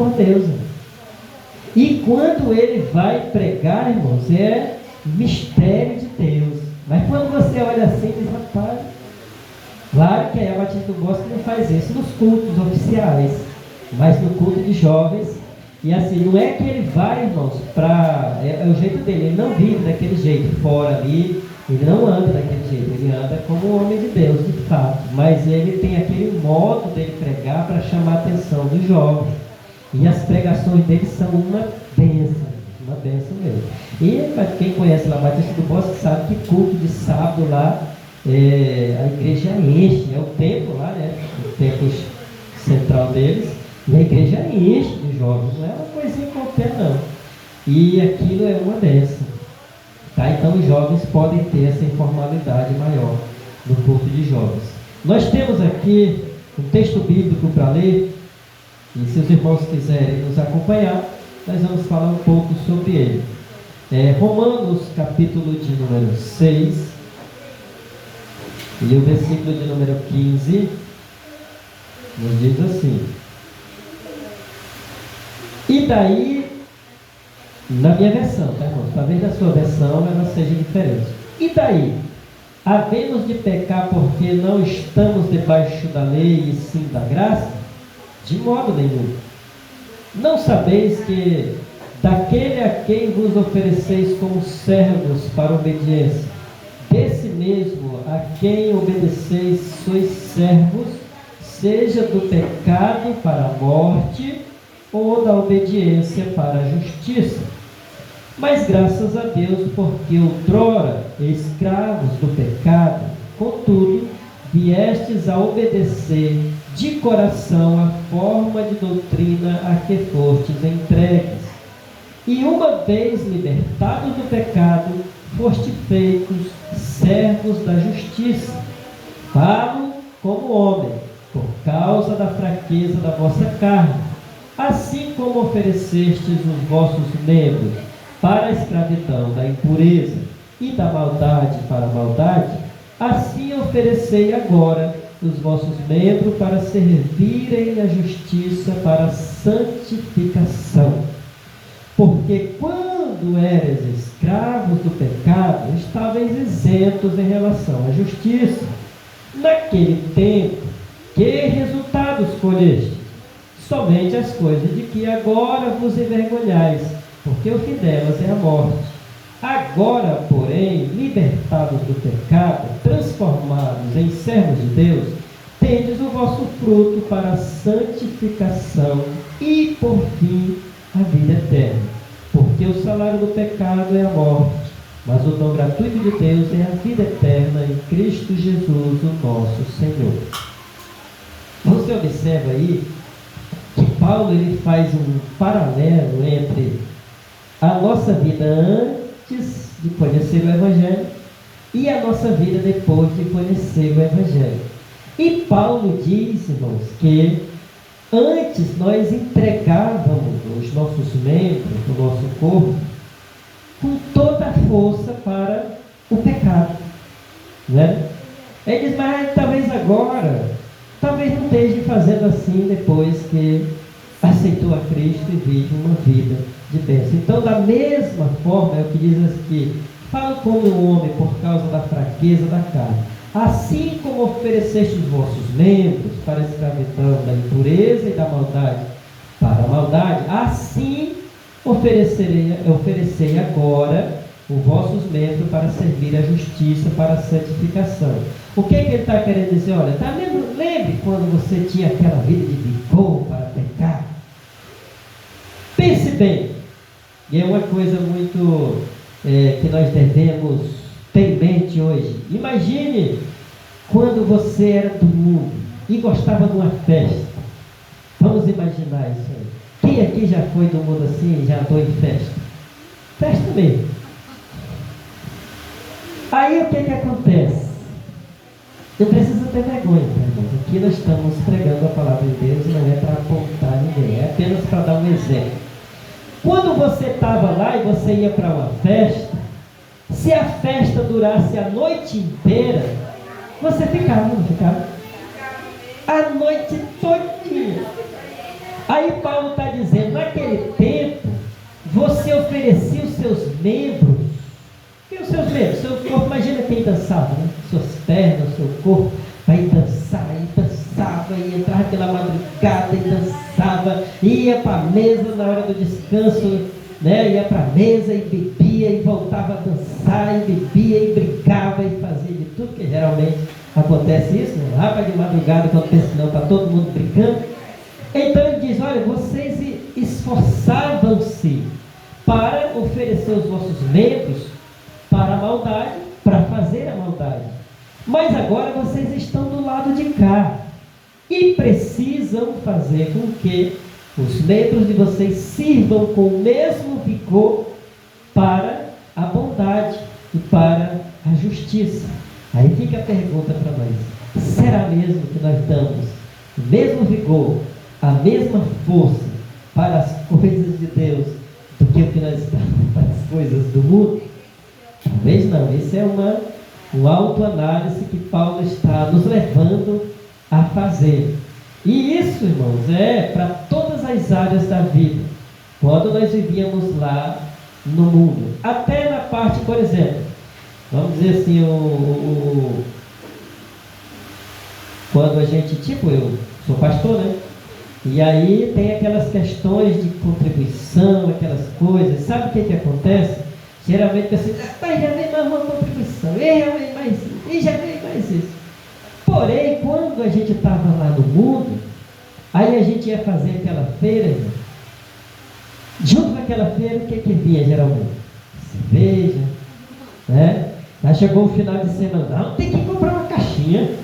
por Deus. E quando ele vai pregar, irmãos, é mistério de Deus. Mas quando você olha assim, diz, rapaz, claro que a Batista do Bosque não faz isso nos cultos oficiais, mas no culto de jovens. E assim, não é que ele vai, irmãos, é o jeito dele, ele não vive daquele jeito, fora ali, ele não anda daquele jeito, ele anda como um homem de Deus, de fato. Mas ele tem aquele modo dele pregar para chamar a atenção dos jovens. E as pregações dele são uma bênção mesmo. E para quem conhece lá Batista do Bosque sabe que culto de sábado lá, a igreja enche, é o templo lá, né? O templo central deles, e a igreja enche de jovens, não é uma coisinha qualquer não. E aquilo é uma bênção. Tá? Então os jovens podem ter essa informalidade maior no culto de jovens. Nós temos aqui um texto bíblico para ler. E se os irmãos quiserem nos acompanhar, nós vamos falar um pouco sobre ele. Romanos, capítulo de número 6, e o versículo de número 15, nos diz assim: e daí, na minha versão, tá, irmãos? Talvez na sua versão ela seja diferente. E daí, havemos de pecar porque não estamos debaixo da lei e sim da graça? De modo nenhum. Não sabeis que daquele a quem vos ofereceis como servos para obediência, desse mesmo a quem obedeceis sois servos, seja do pecado para a morte ou da obediência para a justiça. Mas graças a Deus, porque outrora escravos do pecado, contudo, viestes a obedecer de coração a forma de doutrina a que fostes entregues. E uma vez libertados do pecado, foste feitos servos da justiça. Falo como homem, por causa da fraqueza da vossa carne. Assim como oferecestes os vossos membros para a escravidão da impureza e da maldade para a maldade, assim oferecei agora os vossos membros para servirem a justiça para a santificação. Porque quando eres escravos do pecado, estavais isentos em relação à justiça. Naquele tempo, que resultados colheste? Somente as coisas de que agora vos envergonhais, porque o fim delas é a morte. Agora, porém, libertados do pecado, transformados em servos de Deus, tendes o vosso fruto para a santificação e, por fim, a vida eterna. Porque o salário do pecado é a morte, mas o dom gratuito de Deus é a vida eterna em Cristo Jesus, o nosso Senhor. Você observa aí que Paulo ele faz um paralelo entre a nossa vida antes de conhecer o Evangelho e a nossa vida depois de conhecer o Evangelho. E Paulo diz, irmãos, que antes nós entregávamos os nossos membros, o nosso corpo, com toda a força para o pecado, né? Ele diz, mas talvez agora, talvez não esteja fazendo assim depois que aceitou a Cristo e vive uma vida de bênção. Então, da mesma forma, é o que diz aqui: fala como um homem por causa da fraqueza da carne. Assim como ofereceste os vossos membros para a escravidão da impureza e da maldade para a maldade, assim oferecei agora os vossos membros para servir a justiça, para a santificação. O que ele está querendo dizer? Olha, tá vendo? Lembre quando você tinha aquela vida de vigor para pecar? Pense bem. E é uma coisa muito que nós devemos ter em mente hoje. Imagine quando você era do mundo e gostava de uma festa. Vamos imaginar isso aí. Quem aqui já foi do mundo assim e já andou em festa? Festa mesmo. Aí o que acontece? Não precisa ter vergonha, irmãos. Aqui nós estamos pregando a palavra de Deus e não é para apontar ninguém, é apenas para dar um exemplo. Quando você estava lá e você ia para uma festa, se a festa durasse a noite inteira, você ficava, não ficava? A noite todinha. Aí Paulo está dizendo, naquele tempo, você oferecia os seus membros. E os seus membros? Seu corpo, imagina quem dançava, né? Suas pernas, seu corpo, vai dançar, e dançava, e entrava pela madrugada, e dançava, ia para a mesa na hora do descanso, né? Ia para a mesa e bebia, e voltava a dançar, e bebia, e brincava, e fazia de tudo, que geralmente acontece isso, né? Lá para de madrugada, quando pensa que não, está todo mundo brincando. Então ele diz, olha, vocês esforçavam-se para oferecer os vossos membros para a maldade, para fazer a maldade. Mas agora vocês estão do lado de cá e precisam fazer com que os membros de vocês sirvam com o mesmo vigor para a bondade e para a justiça. Aí fica a pergunta para nós: será mesmo que nós damos o mesmo vigor, a mesma força para as coisas de Deus do que o que nós damos para as coisas do mundo? Talvez não. Isso é uma autoanálise que Paulo está nos levando a fazer. E isso, irmãos, é para todas as áreas da vida. Quando nós vivíamos lá no mundo, até na parte, por exemplo, vamos dizer assim, quando a gente, tipo, eu sou pastor, né? E aí tem aquelas questões de contribuição, aquelas coisas. Sabe o que acontece? Geralmente você diz, já vem mais uma contribuição, já vem mais isso, e já vem mais isso. Porém, quando a gente estava lá no mundo, aí a gente ia fazer aquela feira, irmão. Junto com aquela feira, o que vinha geralmente? Cerveja, né? Aí chegou o final de semana, não, tem que comprar uma caixinha.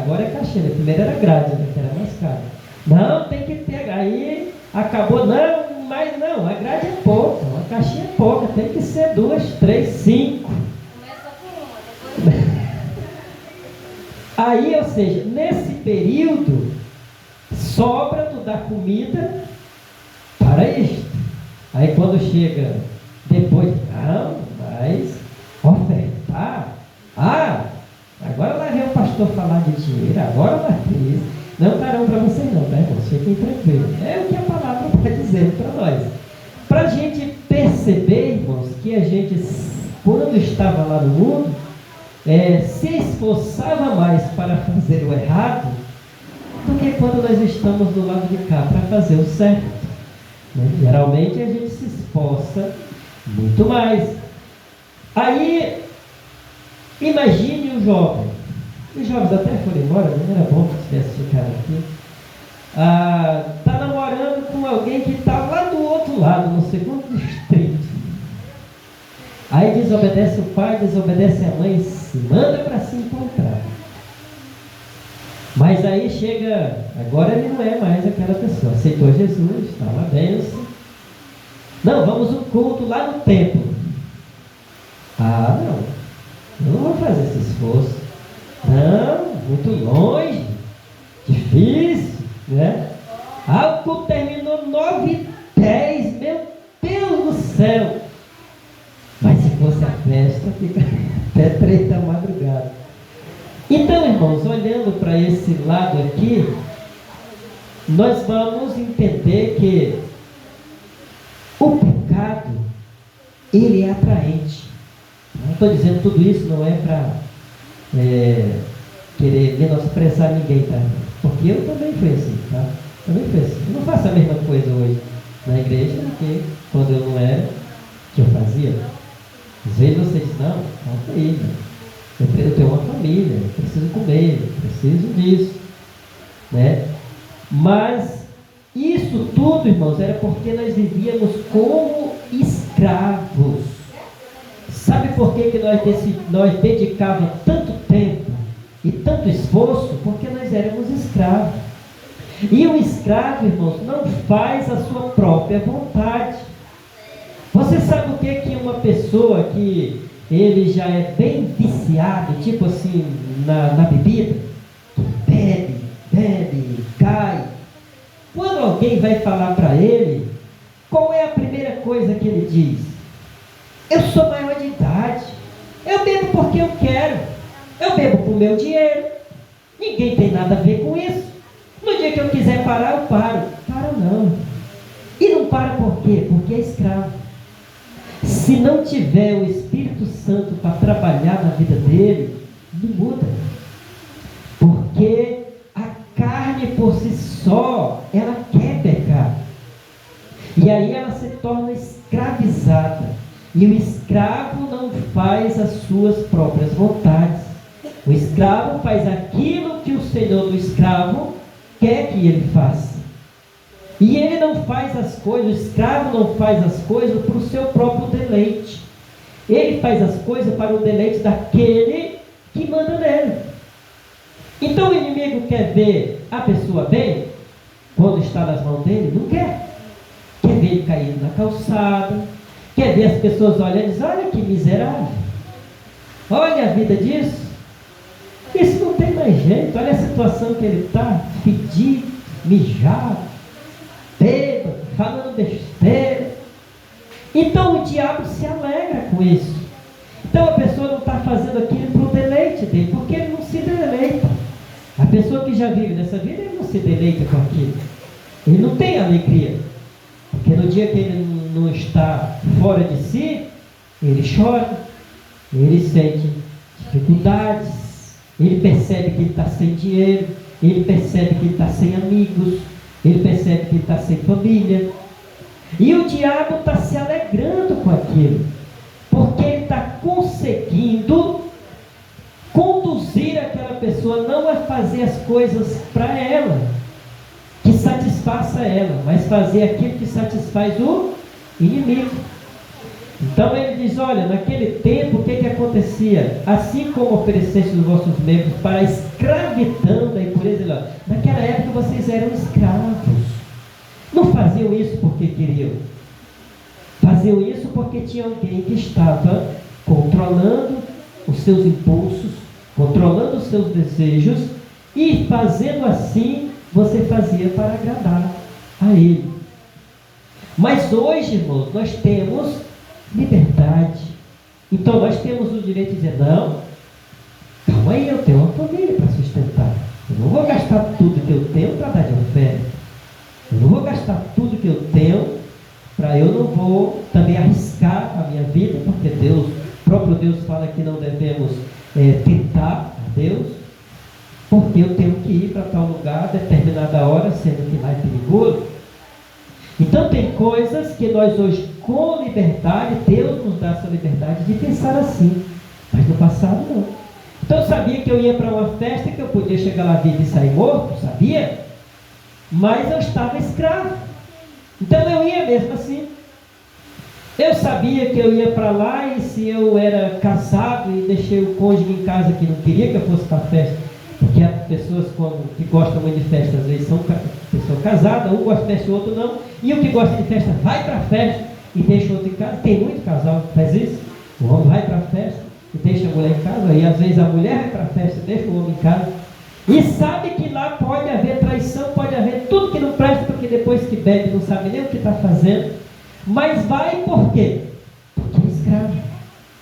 Agora é caixinha, primeiro era grade, né, que era mais caro. Não, tem que ter, aí acabou, não, mas não, a grade é pouca, uma caixinha é pouca, tem que ser 2, 3, 5. Começa por uma, depois... Aí, ou seja, nesse período, sobra tu dar comida para isto. Aí quando chega depois, não, mas ofertar, agora lá vem o pastor falar de dinheiro, agora vai ter isso. Não darão para vocês não, tá, irmãos? Fiquem tranquilos. É o que a palavra está dizendo para nós. Para a gente perceber, irmãos, que a gente, quando estava lá no mundo, se esforçava mais para fazer o errado do que quando nós estamos do lado de cá para fazer o certo. Né? Geralmente a gente se esforça muito mais. Aí, imagine o jovem. Os jovens até foram embora, não era bom que tivesse ficado aqui. Está namorando com alguém que está lá do outro lado, no segundo distrito. Aí desobedece o pai, desobedece a mãe, se manda para se encontrar. Mas aí chega, agora ele não é mais aquela pessoa, aceitou Jesus, está uma bênção. Não, vamos um culto lá no templo. Não, eu não vou fazer esse esforço. Não, muito longe, difícil, né? O culto terminou 9h10, meu Deus do céu. Mas se fosse a festa, fica até 3 da madrugada. Então, irmãos, olhando para esse lado aqui, nós vamos entender que o pecado, ele é atraente. Não estou dizendo tudo isso, não é para querer menosprezar ninguém, tá? Porque eu também fui assim, tá? Também fui assim. Eu não faço a mesma coisa hoje na igreja que quando eu não era, que eu fazia. Às vezes você diz, não, calma aí, né? Eu tenho uma família, eu preciso comer, eu preciso disso, né? Mas isso tudo, irmãos, era porque nós vivíamos como escravos. Sabe por que nós dedicávamos tanto tempo e tanto esforço? Porque nós éramos escravos. E o escravo, irmãos, não faz a sua própria vontade. Você sabe o que uma pessoa que ele já é bem viciado, tipo assim, na bebida, bebe, cai. Quando alguém vai falar para ele, qual é a primeira coisa que ele diz? Eu sou maior de idade, eu bebo porque eu quero, eu bebo com o meu dinheiro, ninguém tem nada a ver com isso. No dia dia que eu quiser parar, eu paro. Para não. E não para por quê? Porque é escravo. Se não tiver o Espírito Santo para trabalhar na vida dele, não muda. Porque a carne por si só, ela quer pecar. E aí ela se torna escravizada. E o escravo não faz as suas próprias vontades. O escravo faz aquilo que o senhor do escravo quer que ele faça. E ele não faz as coisas, o escravo não faz as coisas para o seu próprio deleite. Ele faz as coisas para o deleite daquele que manda nele. Então o inimigo quer ver a pessoa bem, quando está nas mãos dele, não quer. Quer ver ele caindo na calçada, quer ver as pessoas olhando e dizem, olha que miserável, olha a vida disso. Isso não tem mais jeito, olha a situação que ele está, fedido, mijado, bêbado, falando besteira. Então o diabo se alegra com isso. Então a pessoa não está fazendo aquilo para o deleite dele, porque ele não se deleita. A pessoa que já vive nessa vida, ele não se deleita com aquilo. Ele não tem alegria. Porque no dia que ele não está fora de si, ele chora, ele sente dificuldades, ele percebe que ele está sem dinheiro, ele percebe que ele está sem amigos, ele percebe que ele está sem família. E o diabo está se alegrando com aquilo, porque ele está conseguindo conduzir aquela pessoa não a fazer as coisas para ela, que satisfaça ela, mas fazer aquilo que satisfaz o inimigo. Então ele diz, olha, naquele tempo o que acontecia? Assim como ofereceste os vossos membros para a escravidão da impureza, naquela época vocês eram escravos. Não faziam isso porque queriam. Faziam isso porque tinha alguém que estava controlando os seus impulsos, controlando os seus desejos, e fazendo assim, você fazia para agradar a ele. Mas hoje, irmãos, nós temos liberdade. Então nós temos o direito de dizer, não, calma aí, eu tenho uma família para sustentar. Eu não vou gastar tudo que eu tenho para dar de oferta. Eu não vou gastar tudo que eu tenho eu não vou também arriscar a minha vida, porque Deus, o próprio Deus fala que não devemos tentar a Deus, porque eu tenho que ir para tal lugar a determinada hora, sendo que lá é perigoso. Então tem coisas que nós hoje, com liberdade, Deus nos dá essa liberdade de pensar assim, mas no passado não. Então eu sabia que eu ia para uma festa que eu podia chegar lá vivo e sair morto, sabia? Mas eu estava escravo, então eu ia mesmo assim. Eu sabia que eu ia para lá, e se eu era casado e deixei o cônjuge em casa que não queria que eu fosse para a festa, porque as pessoas que gostam muito de festa, às vezes são pessoa casada, um gosta de festa e o outro não, e o que gosta de festa vai para a festa e deixa o outro em casa. Tem muito casal que faz isso. O homem vai para a festa e deixa a mulher em casa, e às vezes a mulher vai para a festa e deixa o homem em casa, e sabe que lá pode haver traição, pode haver tudo que não presta, porque depois que bebe não sabe nem o que está fazendo, mas vai por quê? Porque é escravo,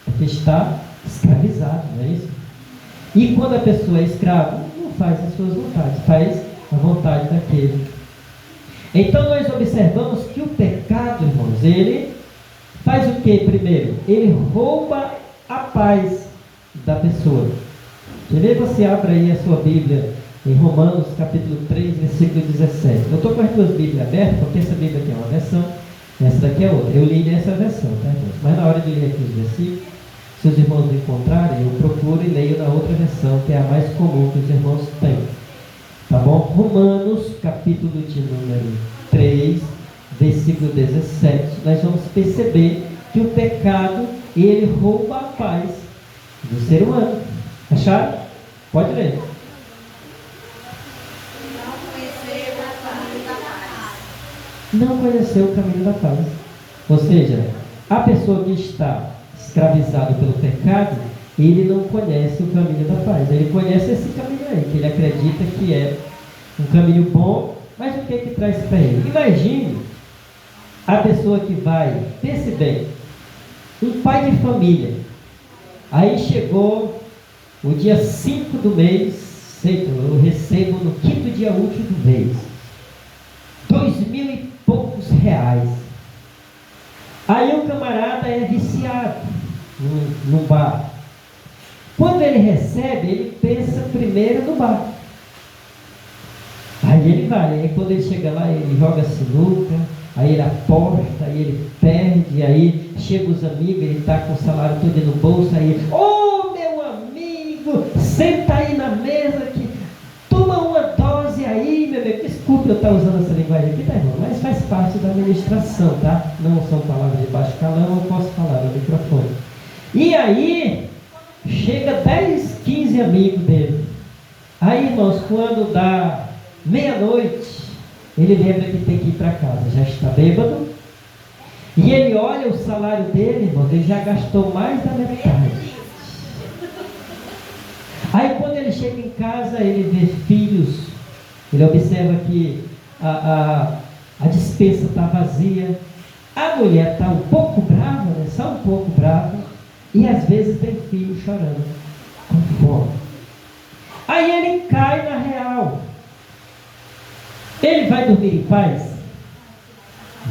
porque está escravizado, não é isso? E quando a pessoa é escrava, não faz as suas vontades, faz a vontade daquele. Então nós observamos que o pecado, irmãos, ele faz o que primeiro? Ele rouba a paz da pessoa. Quer ver? Você abre aí a sua Bíblia em Romanos capítulo 3, versículo 17. Eu estou com as duas Bíblias abertas, porque essa Bíblia aqui é uma versão, essa daqui é outra. Eu li nessa versão, tá, irmãos? Mas na hora de ler aqui os versículos, se os irmãos não encontrarem, eu procuro e leio na outra versão, que é a mais comum que os irmãos têm. Tá bom? Romanos, capítulo de número 3, versículo 17. Nós vamos perceber que o pecado, ele rouba a paz do ser humano. Acharam? Pode ler. Não conheceu o caminho da paz. Ou seja, a pessoa que está escravizado pelo pecado, ele não conhece o caminho da paz. Ele conhece esse caminho aí, que ele acredita que é um caminho bom, mas o que é que traz para ele? Imagine a pessoa que vai, pense bem, um pai de família, aí chegou o dia 5 do mês, eu recebo no quinto dia útil do mês 2.000 e poucos reais. Aí o camarada é viciado no bar. Quando ele recebe, ele pensa primeiro no bar. Aí ele vai, aí quando ele chega lá, ele joga sinuca, aí ele aposta, aí ele perde, aí chega os amigos, ele está com o salário todo no bolso, aí ele, ô meu amigo, senta aí na mesa, que toma uma dose aí, meu amigo. Desculpe eu estar usando essa linguagem aqui, tá, irmão? Mas faz parte da administração, tá? Não são palavras de baixo calão, eu posso falar no microfone. E aí, chega 10, 15 amigos dele. Aí, irmãos, quando dá meia-noite, ele lembra que tem que ir para casa, já está bêbado. E ele olha o salário dele, irmãos, ele já gastou mais da metade. Aí quando ele chega em casa, ele vê filhos, ele observa que a despensa está vazia, a mulher está um pouco brava, né? Só um pouco brava, e às vezes tem filho chorando, com fome. Aí ele cai na real. Ele vai dormir em paz?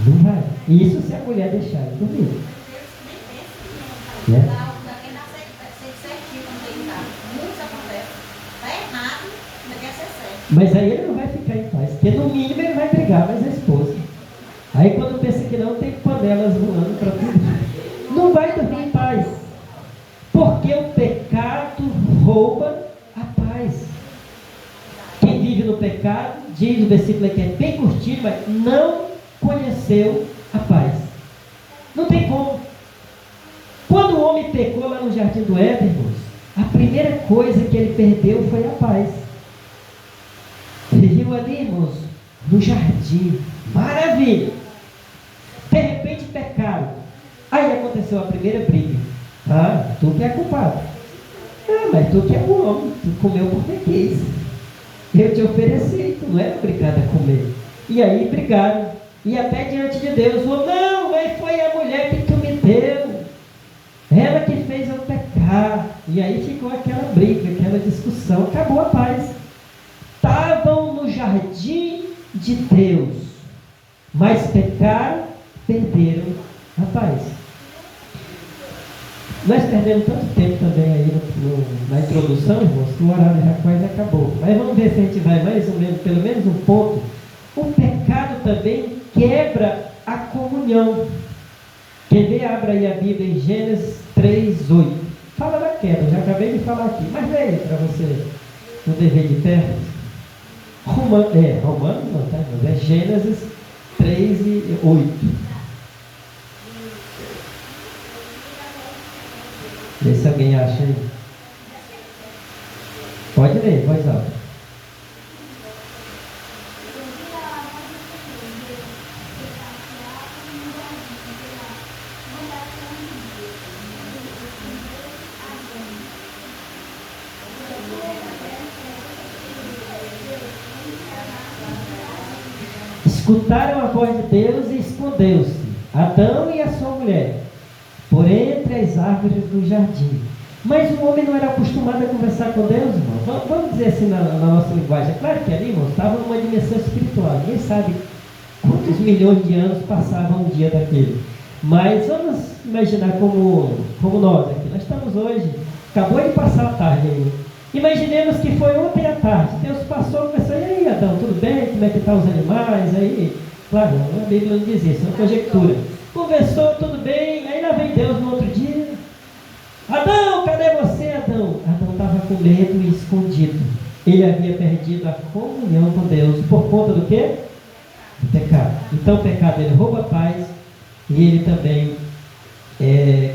Não vai. Isso se a mulher deixar ele dormir. Né? Mas aí ele não vai ficar em paz, porque no mínimo ele vai brigar mais a esposa. Aí quando pensa que não, tem panelas voando para tudo. Não vai dormir em paz. Porque o pecado rouba a paz. Quem vive no pecado, diz o versículo aqui, é bem curtinho, mas não conheceu a paz. Não tem como. Quando o homem pecou lá no jardim do Éden, irmãos, a primeira coisa que ele perdeu foi a paz. Viveu ali, irmãos, no jardim, maravilha. De repente pecaram. Aí aconteceu a primeira briga. Ah, tu que é culpado. Ah, mas tu que é o homem, tu comeu porque quis. Eu te ofereci, tu não era obrigado a comer. E aí brigaram. E até diante de Deus, falou, não, mas foi a mulher que tu me deu. Ela que fez eu pecar. E aí ficou aquela briga, aquela discussão. Acabou a paz. Estavam no jardim de Deus, mas pecaram, perderam a paz. Nós perdemos tanto tempo também aí na introdução, irmãos, que o horário já quase acabou. Mas vamos ver se a gente vai mais ou menos, pelo menos um ponto. O pecado também quebra a comunhão. Quer ver? Abra aí a Bíblia em Gênesis 3:8. Fala da queda, já acabei de falar aqui, mas leia para você não dever de perto. Romanos não, tá? Mas é Gênesis 3:8. Vê se alguém acha aí. Pode ler, voz alta. Escutaram a voz de Deus e escondeu-se Adão e a sua mulher por entre as árvores do jardim. Mas o homem não era acostumado a conversar com Deus, irmão. Vamos dizer assim na nossa linguagem. É claro que ali, irmão, estava numa dimensão espiritual. Ninguém sabe quantos milhões de anos passavam um dia daquele. Mas vamos imaginar como nós aqui. Nós estamos hoje, acabou de passar a tarde aí. Imaginemos que foi ontem à tarde. Deus passou e começou, e aí, Adão, tudo bem? Como é que estão os animais? Aí, claro, a Bíblia não diz isso, é uma conjectura. Conversou, tudo bem, aí lá vem Deus no outro dia. Adão, cadê você, Adão? Adão estava com medo e escondido. Ele havia perdido a comunhão com Deus. Por conta do quê? Do pecado. Então o pecado, ele rouba a paz e ele também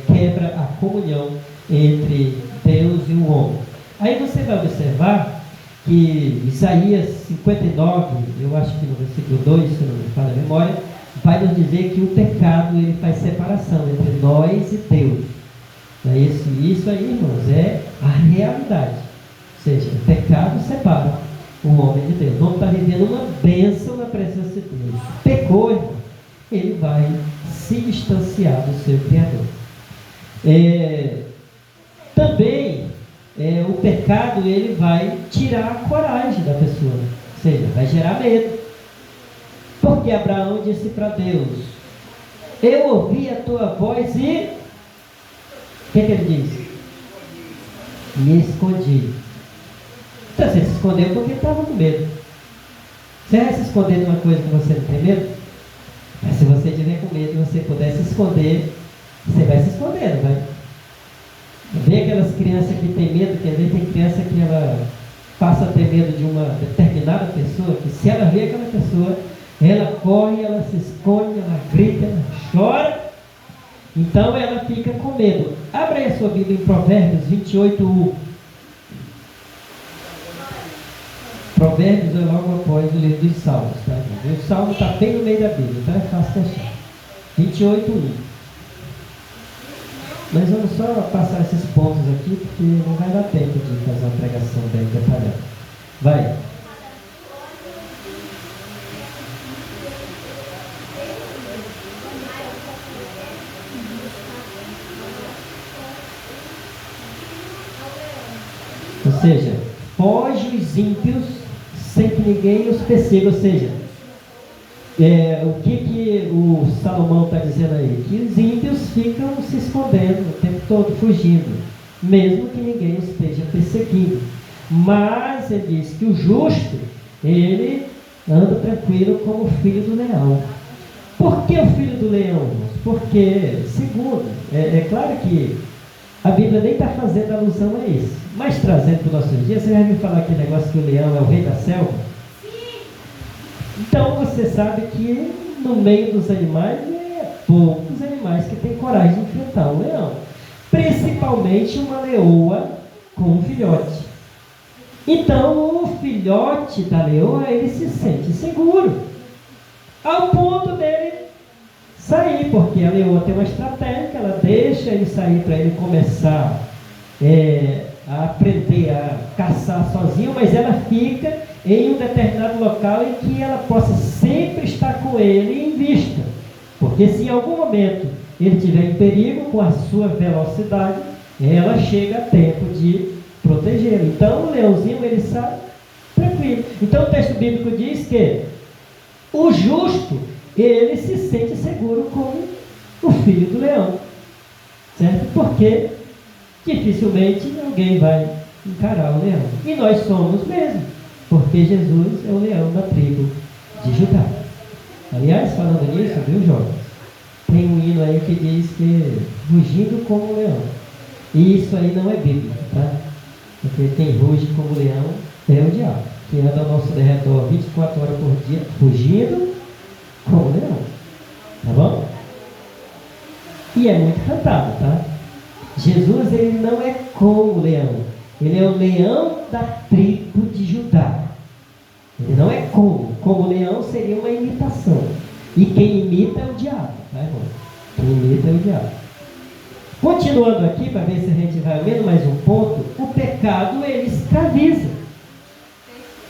quebra a comunhão entre Deus e o homem. Aí você vai observar que Isaías 59, eu acho que no versículo 2, se não me falha a memória, vai nos dizer que o pecado ele faz separação entre nós e Deus. Não é isso? Isso aí, irmãos, é a realidade. Ou seja, o pecado separa o homem de Deus. O homem está vivendo uma bênção na presença de Deus. Pecou, irmão, ele vai se distanciar do seu Criador. Também o pecado ele vai tirar a coragem da pessoa, ou seja, vai gerar medo. Porque Abraão disse para Deus: eu ouvi a tua voz e... o que ele disse? Me escondi. Então você se escondeu porque estava com medo. Você vai se esconder de uma coisa que você não tem medo? Mas se você tiver com medo e você puder se esconder, você vai se esconder, não vai? Vê aquelas crianças que têm medo, quer dizer, tem criança que ela passa a ter medo de uma determinada pessoa, que se ela vê aquela pessoa, ela corre, ela se esconde, ela grita, ela chora. Então ela fica com medo. Abra aí a sua Bíblia em Provérbios 28:1. Provérbios é logo após o livro dos Salmos, tá? O Salmo está bem no meio da Bíblia, então é fácil de achar. 28:1. Mas vamos só passar esses pontos aqui, porque não vai dar tempo de fazer uma pregação bem detalhada. Vai. Ou seja, foge os ímpios sem que ninguém os persiga. Ou seja, o que o Salomão está dizendo aí? Que os ímpios ficam se escondendo o tempo todo, fugindo, mesmo que ninguém os esteja perseguindo. Mas ele diz que o justo, ele anda tranquilo como o filho do leão. Por que o filho do leão? Porque, segundo, é claro que a Bíblia nem está fazendo alusão a isso, mas trazendo para os nossos dias, você já viu falar aquele negócio que o leão é o rei da selva? Então você sabe que no meio dos animais é poucos animais que têm coragem de enfrentar um leão, principalmente uma leoa com um filhote. Então o filhote da leoa, ele se sente seguro, ao ponto dele sair, porque a leoa tem uma estratégia que ela deixa ele sair para ele começar a aprender a caçar sozinho, mas ela fica em um determinado local em que ela possa sempre estar com ele em vista, porque se em algum momento ele estiver em perigo, com a sua velocidade, ela chega a tempo de protegê-lo. Então o leãozinho, ele sai tranquilo. Então o texto bíblico diz que o justo, ele se sente seguro como o filho do leão, certo? Porque dificilmente alguém vai encarar o leão. E nós somos mesmo, porque Jesus é o leão da tribo de Judá. Aliás, falando nisso, viu, Jorge? Tem um hino aí que diz que rugindo como leão. E isso aí não é bíblico, tá? Porque quem ruge como leão é o diabo, que anda ao nosso derredor 24 horas por dia, rugindo como leão. Tá bom? E é muito cantado, tá? Jesus, ele não é como o leão. Ele é o leão da tribo de Judá. Ele não é como. Como o leão seria uma imitação. E quem imita é o diabo, tá, irmão? Quem imita é o diabo. Continuando aqui, para ver se a gente vai vendo mais um ponto, o pecado, ele escraviza.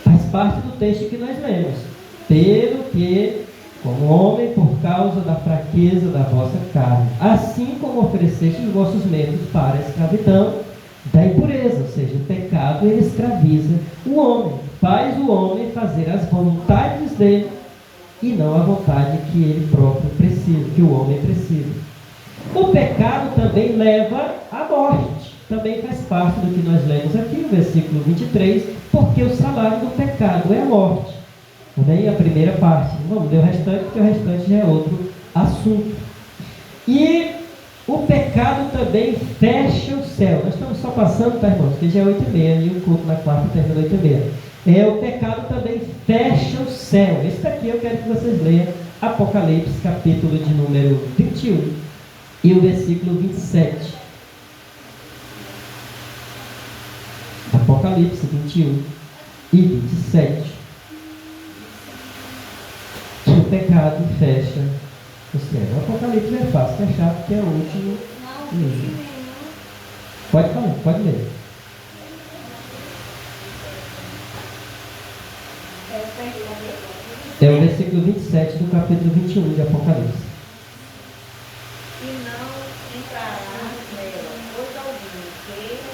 Faz parte do texto que nós lemos. Pelo que, como homem, por causa da fraqueza da vossa carne, assim como ofereceste os vossos membros para a escravidão da impureza. Ou seja, o pecado, ele escraviza o homem. Faz o homem fazer as vontades dele e não a vontade que ele próprio precisa, que o homem precisa. O pecado também leva à morte. Também faz parte do que nós lemos aqui no versículo 23, porque o salário do pecado é a morte. Também a primeira parte. Não vamos ler o restante, porque o restante já é outro assunto. E o pecado também fecha o céu. Nós estamos só passando, tá, irmãos? Porque já é 8h30 e o culto na quarta termina 8h30. O pecado também fecha o céu. Esse daqui eu quero que vocês leiam Apocalipse, capítulo de número 21 e o versículo 27. Apocalipse 21 e 27. Que o pecado fecha o céu. O Apocalipse é fácil de achar, porque é o último livro. Pode falar, pode ler. É o versículo 27 do capítulo 21 de Apocalipse. E não entrará nela, pois alguém que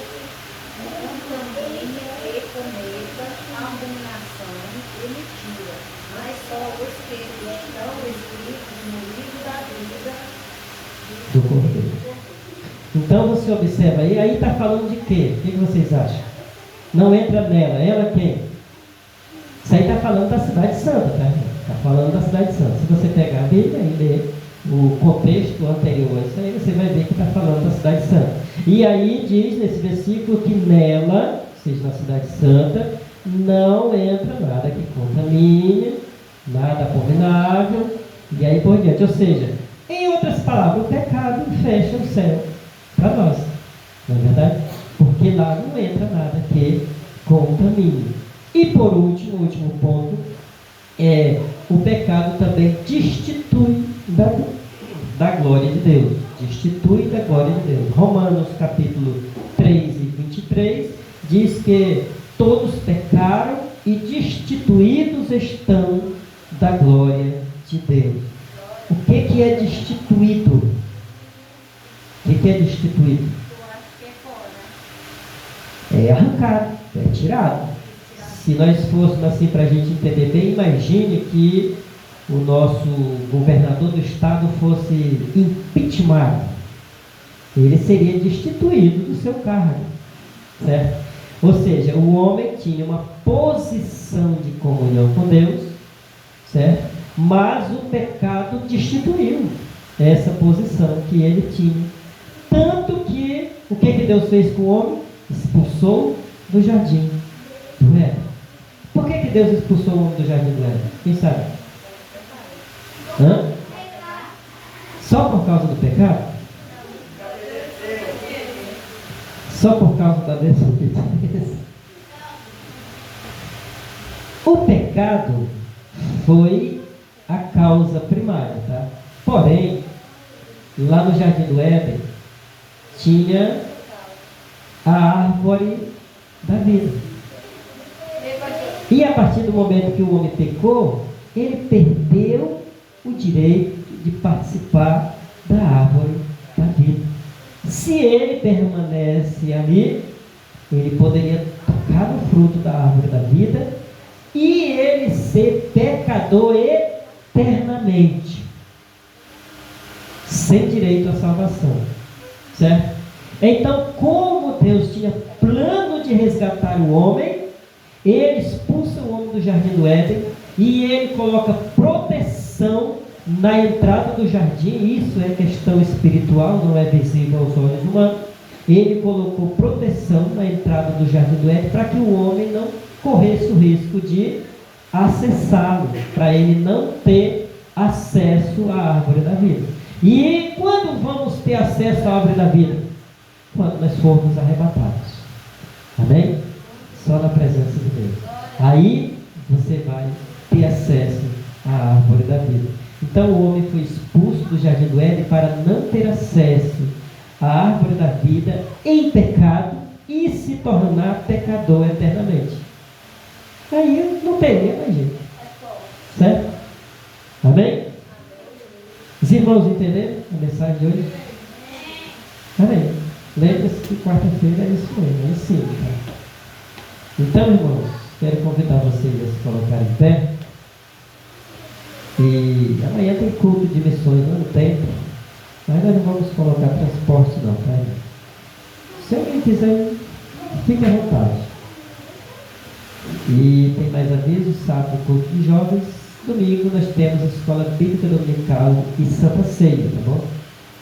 do Cordeiro. Então você observa aí está falando de quê? O que vocês acham? Não entra nela, ela quem? Isso aí está falando da cidade santa, tá? Está falando da cidade santa. Se você pegar a Bíblia e ler o contexto anterior a isso aí, você vai ver que está falando da cidade santa. E aí diz nesse versículo que nela, ou seja, na cidade santa, não entra nada que contamine, nada abominável, e aí por diante. Ou seja, em outras palavras, o pecado fecha o céu para nós, não é verdade? Porque lá não entra nada que contamine. E por último, o último ponto, o pecado também destitui da glória de Deus. Destitui da glória de Deus. Romanos capítulo 3 e 23 diz que todos pecaram e destituídos estão da glória de Deus. O que é destituído? O que é destituído? É arrancado, é tirado. Se nós fôssemos assim para a gente entender bem, imagine que o nosso governador do estado fosse impeachmentado. Ele seria destituído do seu cargo, certo? Ou seja, o homem tinha uma posição de comunhão com Deus, certo? Mas o pecado destituiu essa posição que ele tinha. Tanto que, o que Deus fez com o homem? Expulsou do jardim do Éden. Por que Deus expulsou o homem do jardim do Éden? Quem sabe? Só por causa do pecado? Só por causa da desobediência? O pecado foi a causa primária, tá? Porém, lá no jardim do Éden tinha a árvore da vida. E a partir do momento que o homem pecou, ele perdeu o direito de participar da árvore da vida. Se ele permanece ali, ele poderia tocar no fruto da árvore da vida e ele ser pecador eternamente, sem direito à salvação, certo? Então, como Deus tinha plano de resgatar o homem, ele expulsa o homem do jardim do Éden e ele coloca proteção na entrada do jardim. Isso é questão espiritual, não é visível aos olhos humanos. Ele colocou proteção na entrada do jardim do Éden para que o homem não corresse o risco de acessá-lo, para ele não ter acesso à árvore da vida. E quando vamos ter acesso à árvore da vida? Quando nós formos arrebatados. Amém? Só na presença de Deus. Aí você vai ter acesso à árvore da vida. Então o homem foi expulso do jardim do Éden para não ter acesso à árvore da vida em pecado e se tornar pecador eternamente. Aí não teria mais jeito. Certo? Amém? Os irmãos entenderam a mensagem de hoje? Amém. Lembre-se que quarta-feira é isso mesmo, é ensino. Tá? Então, irmãos, quero convidar vocês a se colocar em pé. E amanhã tem culto de missões, não tem? Mas nós não vamos colocar transporte não, tá? Se alguém quiser, fique à vontade. E tem mais avisos, sábado culto de jovens, domingo nós temos Escola Bíblica Dominical e Santa Ceia, tá bom?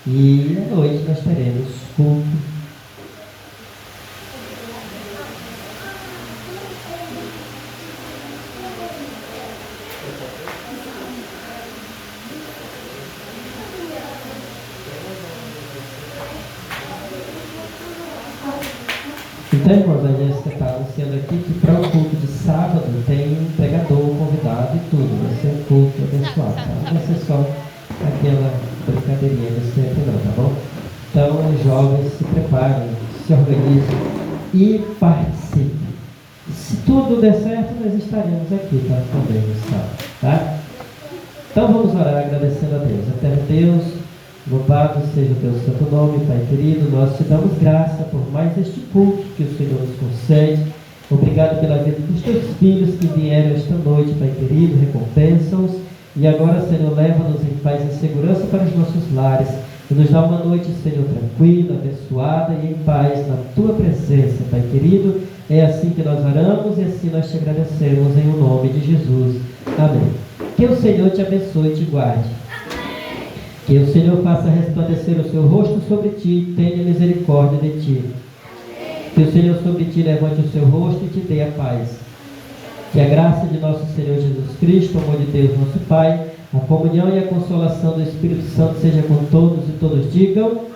E à noite nós teremos culto. Então, irmãos, a Jéssica está anunciando aqui que para o culto de sábado tem um pregador convidado e tudo. Vai ser um culto abençoado, tá? Não vai ser só aquela brincadeirinha de sempre não, tá bom? Então, os jovens se preparem, se organizem e participem. Se tudo der certo, nós estaremos aqui, tá? Também no sábado, tá? Então vamos orar agradecendo a Deus. Eterno Deus, louvado seja o teu santo nome, Pai querido. Nós te damos graça por mais este culto que o Senhor nos concede. Obrigado pela vida dos teus filhos que vieram esta noite, Pai querido, recompensa-os. E agora, Senhor, leva-nos em paz e segurança para os nossos lares. E nos dá uma noite, Senhor, tranquila, abençoada e em paz na Tua presença, Pai querido. É assim que nós oramos e assim nós te agradecemos em o nome de Jesus. Amém. Que o Senhor te abençoe e te guarde. Que o Senhor faça resplandecer o seu rosto sobre ti e tenha misericórdia de ti. Que o Senhor sobre ti levante o seu rosto e te dê a paz. Que a graça de nosso Senhor Jesus Cristo, o amor de Deus, nosso Pai, a comunhão e a consolação do Espírito Santo seja com todos e todos digam. Amém.